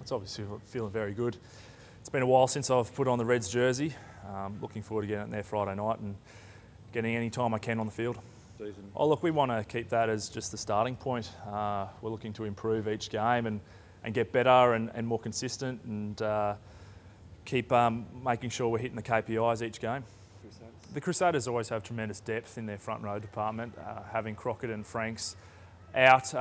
It's obviously feeling very good. It's been a while since I've put on the Reds jersey. Looking forward to getting out there Friday night and getting any time I can on the field. Oh look, we want to keep that as just the starting point. We're looking to improve each game and get better and more consistent and keep making sure we're hitting the KPIs each game. The Crusaders always have tremendous depth in their front row department. Having Crockett and Franks out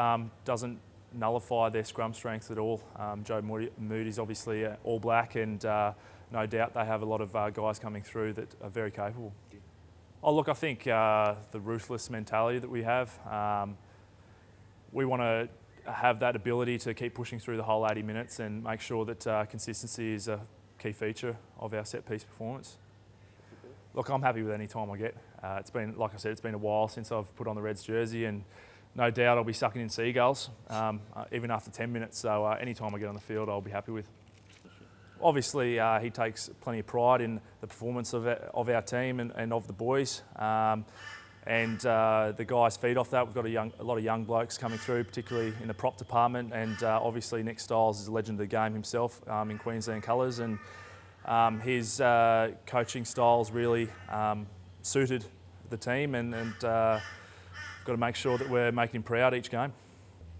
doesn't nullify their scrum strength at all. Joe Moody's obviously all black and no doubt they have a lot of guys coming through that are very capable. Oh look, I think the ruthless mentality that we have, we want to have that ability to keep pushing through the whole 80 minutes and make sure that consistency is a key feature of our set piece performance. Look, I'm happy with any time I get. It's been, like I said, it's been a while since I've put on the Reds jersey and no doubt I'll be sucking in seagulls, even after 10 minutes, so any time I get on the field I'll be happy with. Obviously he takes plenty of pride in the performance of our team and of the boys, and the guys feed off that. We've got a lot of young blokes coming through, particularly in the prop department, and obviously Nick Stiles is a legend of the game himself in Queensland colours, and his coaching styles really suited the team, and got to make sure that we're making him proud each game.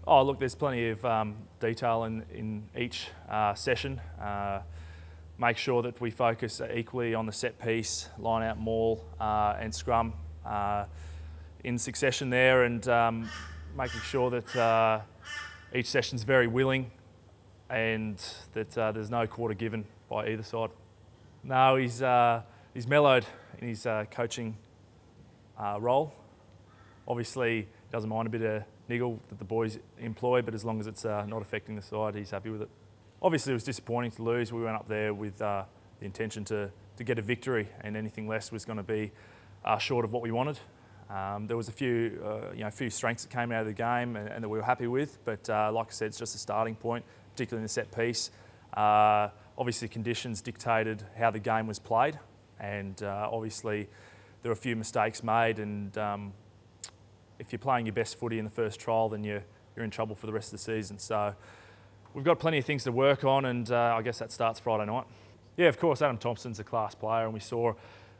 Oh look, there's plenty of detail in each session. Make sure that we focus equally on the set piece, line out maul and scrum in succession there, and making sure that each session's very willing and that there's no quarter given by either side. No, he's mellowed in his coaching role. Obviously, he doesn't mind a bit of niggle that the boys employ, but as long as it's not affecting the side, he's happy with it. Obviously, it was disappointing to lose. We went up there with the intention to get a victory, and anything less was going to be short of what we wanted. There was a few strengths that came out of the game and that we were happy with, but like I said, it's just a starting point, particularly in the set piece. Obviously, conditions dictated how the game was played, and obviously there were a few mistakes made, and if you're playing your best footy in the first trial, then you're in trouble for the rest of the season. So we've got plenty of things to work on, and I guess that starts Friday night. Yeah, of course, Adam Thompson's a class player, and we saw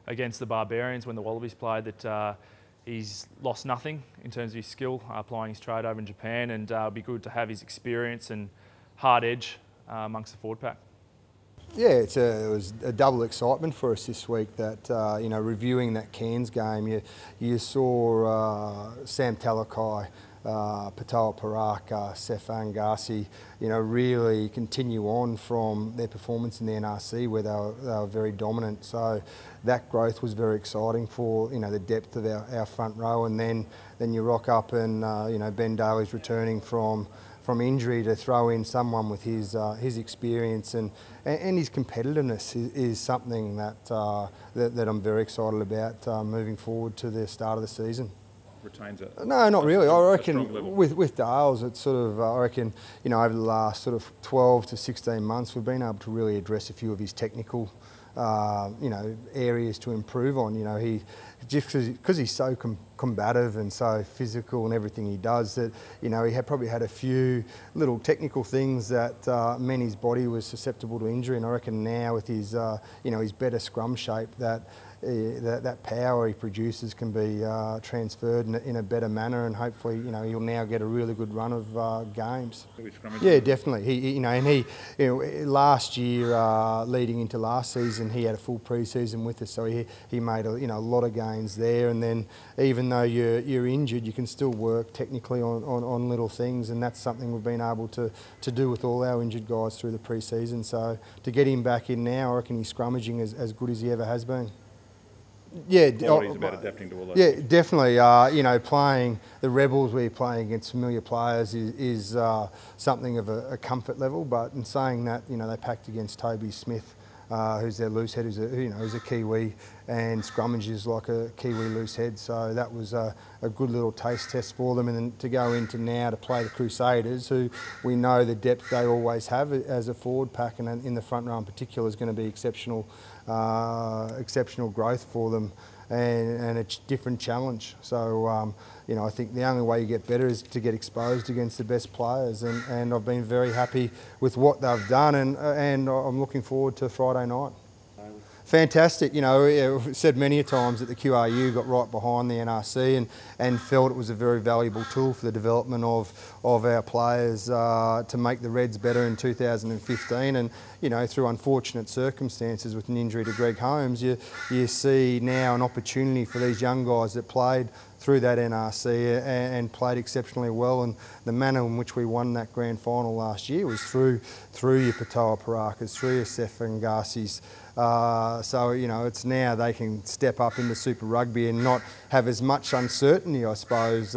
against the Barbarians when the Wallabies played that he's lost nothing in terms of his skill applying his trade over in Japan, and it'd be good to have his experience and hard edge amongst the forward pack. Yeah, it was a double excitement for us this week that, reviewing that Cairns game, you saw Sam Talakai, Patoa Parak, Sefan Garci, really continue on from their performance in the NRC where they were very dominant. So that growth was very exciting for, the depth of our front row, and then you rock up and, Ben Daley's returning from injury to throw in someone with his experience and his competitiveness is something that I'm very excited about moving forward to the start of the season. Retains it? No, not really. I reckon with Dales, it's sort of, I reckon, over the last sort of 12 to 16 months, we've been able to really address a few of his technical areas to improve on. He just because he's so combative and so physical and everything he does, that he had probably had a few little technical things that meant his body was susceptible to injury. And I reckon now with his his better scrum shape, that power he produces can be transferred in a better manner, and hopefully he'll now get a really good run of games. Yeah, definitely. He last year leading into last season, he had a full pre-season with us, so he made a lot of gains there. And then even though you're injured, you can still work technically on little things, and that's something we've been able to do with all our injured guys through the pre-season. So to get him back in now, I reckon he's scrummaging as good as he ever has been. Yeah, quality's about adapting to all that. Yeah, definitely. Playing the Rebels, where you're playing against familiar players, is something of a comfort level. But in saying that, they packed against Toby Smith, who's their loose head, who's a Kiwi, and scrummages like a Kiwi loose head. So that was a good little taste test for them. And then to go into now to play the Crusaders, who we know the depth they always have as a forward pack, and in the front row in particular is going to be exceptional growth for them. And a different challenge. So, you know, I think the only way you get better is to get exposed against the best players. And I've been very happy with what they've done, and I'm looking forward to Friday night. Fantastic. You know, I've said many a times that the QRU got right behind the NRC and felt it was a very valuable tool for the development of our players to make the Reds better in 2015. And, you know, through unfortunate circumstances with an injury to Greg Holmes, you see now an opportunity for these young guys that played through that NRC and played exceptionally well. And the manner in which we won that grand final last year was through your Patoa Parakas, through your Sefangasis. So, you know, it's now they can step up into Super Rugby and not have as much uncertainty, I suppose,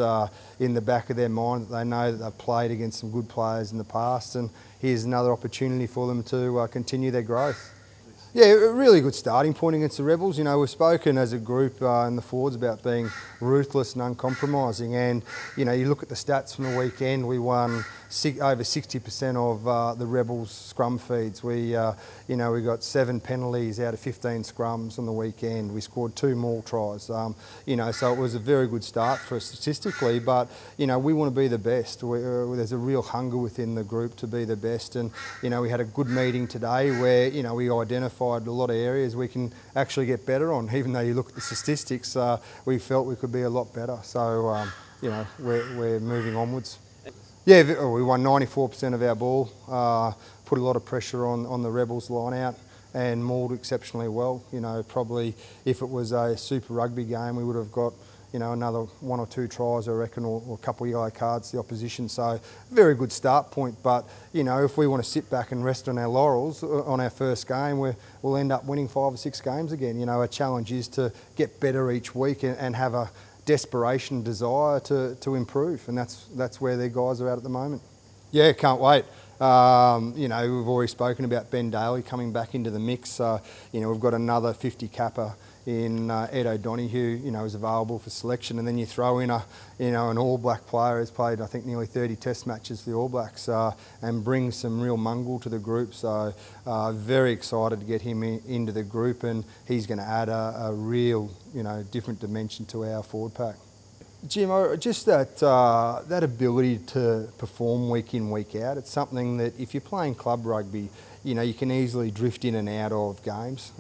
in the back of their mind, that they know that they've played against some good players in the past, and here's another opportunity for them to continue their growth. Yeah, a really good starting point against the Rebels. You know, we've spoken as a group in the forwards about being ruthless and uncompromising, and, you know, you look at the stats from the weekend, we won over 60% of the Rebels scrum feeds. We got 7 penalties out of 15 scrums on the weekend. We scored 2 maul tries. You know, so it was a very good start for us statistically, but, you know, we want to be the best. There's a real hunger within the group to be the best, and, you know, we had a good meeting today where, you know, we identified a lot of areas we can actually get better on. Even though you look at the statistics, we felt we could be a lot better. So, you know, we're moving onwards. Yeah, we won 94% of our ball, put a lot of pressure on the Rebels line out, and mauled exceptionally well. You know, probably if it was a Super Rugby game, we would have got, you know, another 1 or 2 tries, I reckon, or a couple of yellow cards to the opposition. So, very good start point. But, you know, if we want to sit back and rest on our laurels on our first game, we'll end up winning 5 or 6 games again. You know, our challenge is to get better each week and have a desperation, desire to improve, and that's where their guys are at the moment. Yeah, can't wait. You know, we've already spoken about Ben Daley coming back into the mix. You know, we've got another 50 capper in Ed O'Donoghue, you know, is available for selection, and then you throw in an All Black player who's played, I think, nearly 30 Test matches for the All Blacks, and brings some real mungle to the group. So very excited to get him into the group, and he's going to add a real, you know, different dimension to our forward pack. Jim, just that ability to perform week in, week out, it's something that if you're playing club rugby, you know, you can easily drift in and out of games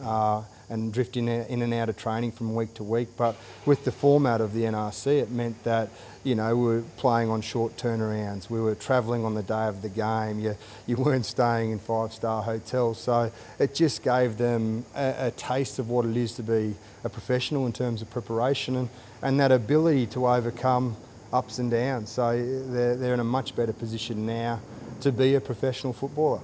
and drift in and out of training from week to week. But with the format of the NRC, it meant that, you know, we were playing on short turnarounds. We were travelling on the day of the game. You weren't staying in 5-star hotels. So it just gave them a taste of what it is to be a professional in terms of preparation and that ability to overcome ups and downs. So they're in a much better position now to be a professional footballer.